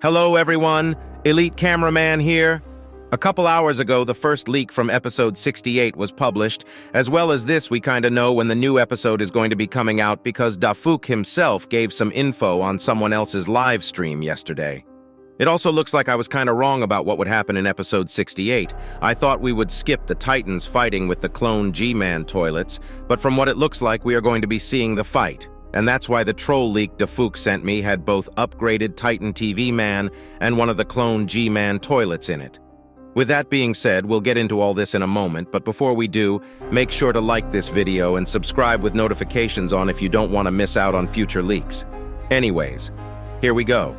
Hello everyone, Elite Cameraman here. A couple hours ago, the first leak from episode 68 was published. As well as this, we kinda know when the new episode is going to be coming out because Dafuq himself gave some info on someone else's live stream yesterday. It also looks like I was kinda wrong about what would happen in episode 68. I thought we would skip the Titans fighting with the clone G-Man toilets, but from what it looks like, we are going to be seeing the fight. And that's why the troll leak Dafuq sent me had both upgraded Titan TV Man and one of the clone G-Man toilets in it. With that being said, we'll get into all this in a moment, but before we do, make sure to like this video and subscribe with notifications on if you don't want to miss out on future leaks. Anyways, here we go.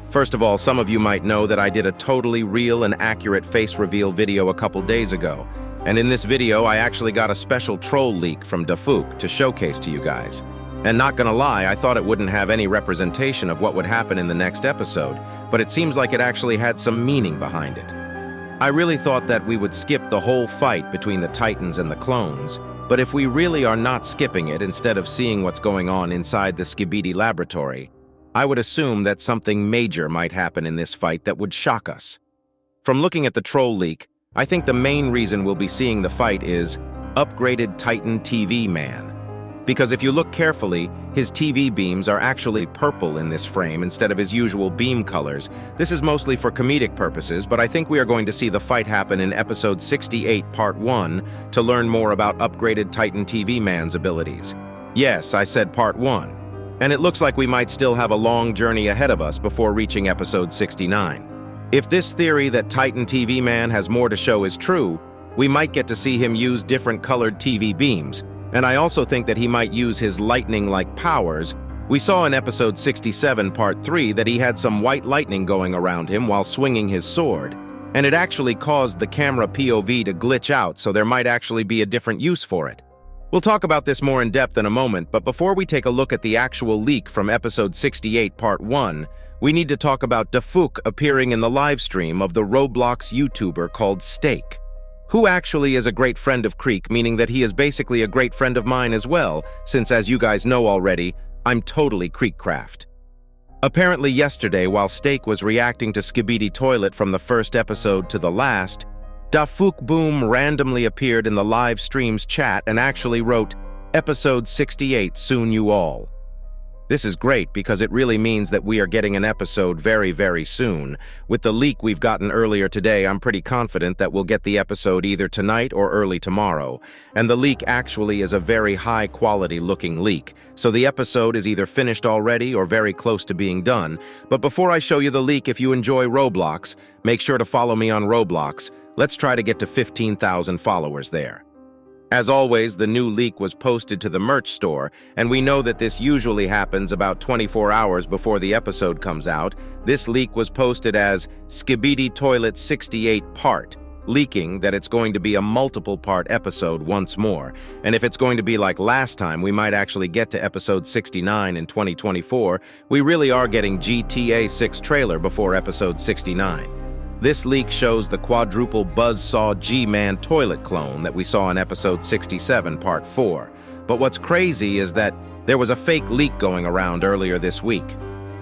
First of all, some of you might know that I did a totally real and accurate face reveal video a couple days ago. And in this video, I actually got a special troll leak from Dafuq to showcase to you guys. And not gonna lie, I thought it wouldn't have any representation of what would happen in the next episode, but it seems like it actually had some meaning behind it. I really thought that we would skip the whole fight between the Titans and the clones, but if we really are not skipping it instead of seeing what's going on inside the Skibidi laboratory, I would assume that something major might happen in this fight that would shock us. From looking at the troll leak, I think the main reason we'll be seeing the fight is upgraded Titan TV Man. Because if you look carefully, his TV beams are actually purple in this frame instead of his usual beam colors. This is mostly for comedic purposes, but I think we are going to see the fight happen in episode 68 part 1 to learn more about upgraded Titan TV Man's abilities. Yes, I said part 1. And it looks like we might still have a long journey ahead of us before reaching episode 69. If this theory that Titan TV Man has more to show is true, we might get to see him use different colored TV beams. And I also think that he might use his lightning-like powers. We saw in episode 67 part 3 that he had some white lightning going around him while swinging his sword. And it actually caused the camera POV to glitch out, so there might actually be a different use for it. We'll talk about this more in depth in a moment, but before we take a look at the actual leak from episode 68 part 1, we need to talk about Dafuq appearing in the live stream of the Roblox YouTuber called Steak, who actually is a great friend of Creek, meaning that he is basically a great friend of mine as well, since as you guys know already, I'm totally Creekcraft. Apparently yesterday, while Steak was reacting to Skibidi Toilet from the first episode to the last, Dafuqboom randomly appeared in the live stream's chat and actually wrote, "Episode 68 soon you all." This is great because it really means that we are getting an episode very, very soon. With the leak we've gotten earlier today, I'm pretty confident that we'll get the episode either tonight or early tomorrow. And the leak actually is a very high-quality looking leak, so the episode is either finished already or very close to being done. But before I show you the leak, if you enjoy Roblox, make sure to follow me on Roblox. Let's try to get to 15,000 followers there. As always, the new leak was posted to the merch store, and we know that this usually happens about 24 hours before the episode comes out. This leak was posted as Skibidi Toilet 68 part, leaking that it's going to be a multiple-part episode once more. And if it's going to be like last time, we might actually get to episode 69 in 2024. We really are getting GTA 6 trailer before episode 69. This leak shows the quadruple buzzsaw G-Man toilet clone that we saw in episode 67, part 4. But what's crazy is that there was a fake leak going around earlier this week.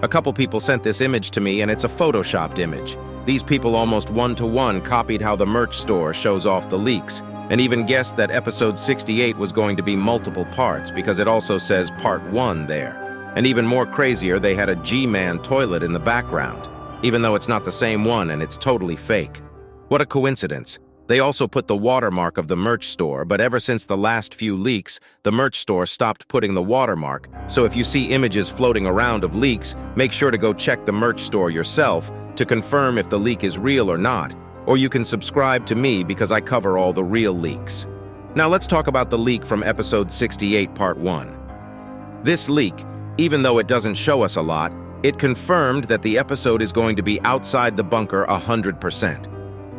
A couple people sent this image to me, and it's a photoshopped image. These people almost one-to-one copied how the merch store shows off the leaks, and even guessed that episode 68 was going to be multiple parts because it also says part 1 there. And even more crazier, they had a G-Man toilet in the background, even though it's not the same one and it's totally fake. What a coincidence. They also put the watermark of the merch store, but ever since the last few leaks, the merch store stopped putting the watermark. So if you see images floating around of leaks, make sure to go check the merch store yourself to confirm if the leak is real or not, or you can subscribe to me because I cover all the real leaks. Now let's talk about the leak from episode 68 part 1. This leak, even though it doesn't show us a lot, it confirmed that the episode is going to be outside the bunker 100%.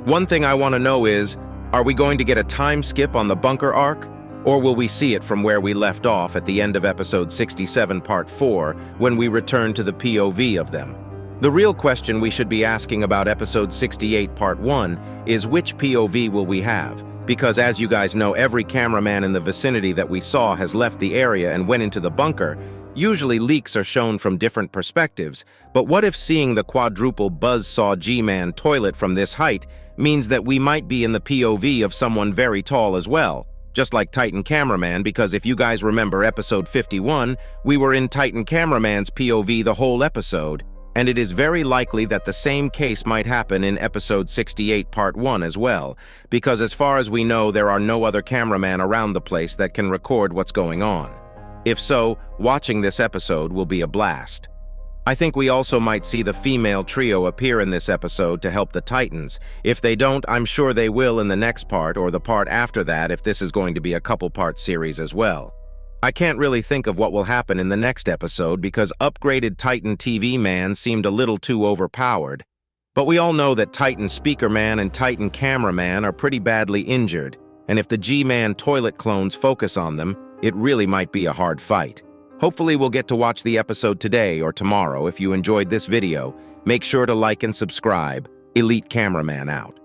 One thing I want to know is, are we going to get a time skip on the bunker arc? Or will we see it from where we left off at the end of episode 67 part 4 when we return to the POV of them? The real question we should be asking about episode 68 part 1 is which POV will we have? Because as you guys know, every cameraman in the vicinity that we saw has left the area and went into the bunker, Usually leaks are shown from different perspectives, but what if seeing the quadruple buzzsaw G-Man toilet from this height means that we might be in the POV of someone very tall as well? Just like Titan Cameraman, because if you guys remember episode 51, we were in Titan Cameraman's POV the whole episode, and it is very likely that the same case might happen in episode 68 part 1 as well, because as far as we know, there are no other cameraman around the place that can record what's going on. If so, watching this episode will be a blast. I think we also might see the female trio appear in this episode to help the Titans. If they don't, I'm sure they will in the next part or the part after that if this is going to be a couple-part series as well. I can't really think of what will happen in the next episode because upgraded Titan TV Man seemed a little too overpowered. But we all know that Titan Speaker Man and Titan Cameraman are pretty badly injured, and if the G-Man toilet clones focus on them, it really might be a hard fight. Hopefully we'll get to watch the episode today or tomorrow. If you enjoyed this video, make sure to like and subscribe. Elite Cameraman out.